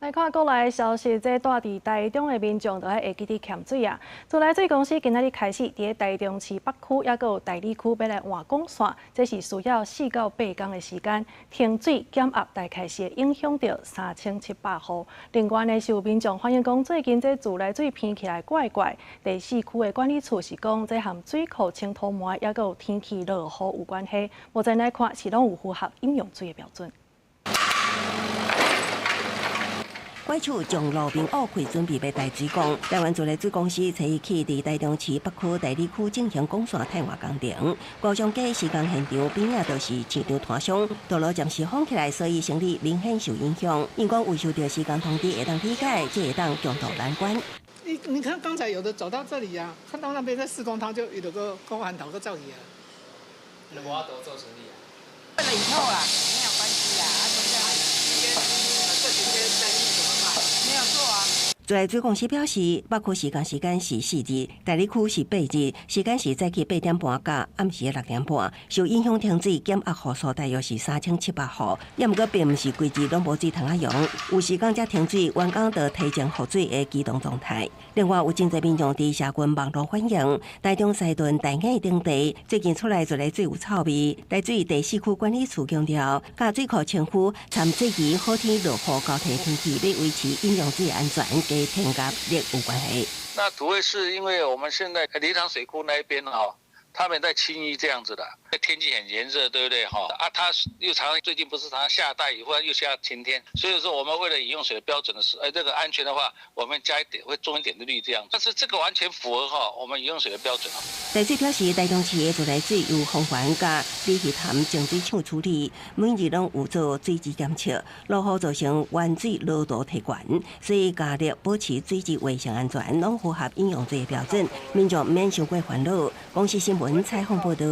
来看国内消息，这住伫台中的民众就爱会记得欠水啊。自来水公司今仔日开始，伫台中市北区也有大理区要来换管线，这是需要4到8天的时间。停水减压大概是会影响到3700户。另外呢，是有民众反映讲，最近这自来水偏起来怪怪。第4区的管理处是讲，这和水库清土膜也有天气落雨有关系。目前来看，是拢有符合饮用水的标准。 管处将路边挖开，准备要大水管。台湾自来水公司初一起伫台中市北区大理区进行管线汰换工程。高雄街施工现场边仔都是市场摊商，道路暂时封起来，所以生理明显受影响。因讲未收到施工通知，会当理解，这会当中途难关。你看刚才有的走到这里啊，看到那边在施工，他就有个高环岛个造诣啊。我都做生意啊。为了以后啊，没有关系啊，中间这几天生意怎么办？没有做啊。 自来水公司表示，北区施工时间是4日，大理区是8日，时间是早起8点半到暗时6点半。受影响停水减压户数大约是3700户，也毋过并毋是规日拢无水通啊用，有时间才停水，员工就提前复水的机动状态。另外，有真侪民众伫社群网络反映，台中西屯大雅等地最近出来自来水有臭味。来自于第4区管理处强调，甲水库清淤、参最近好天落雨交替天气，要维持饮用水安全。 跟添加力有关系。那主要是因为我们现在梨塘水库那一边他们在清淤这样子的，天气很炎热，对不对它又常常最近不是常常下大雨，或者又下晴天，所以说我们为了饮用水的标准的时候，这个安全的话，我们加一点会种一点的氯这样，但是这个完全符合我们饮用水的标准台水表示，台中市的自来水由风环甲李鱼潭净水厂处理，每日拢有做水质检测，落雨造成原水浓度提悬，所以加力保持水质卫生安全，拢符合饮用水的标准，民众免伤过烦恼。公司新闻采访报道。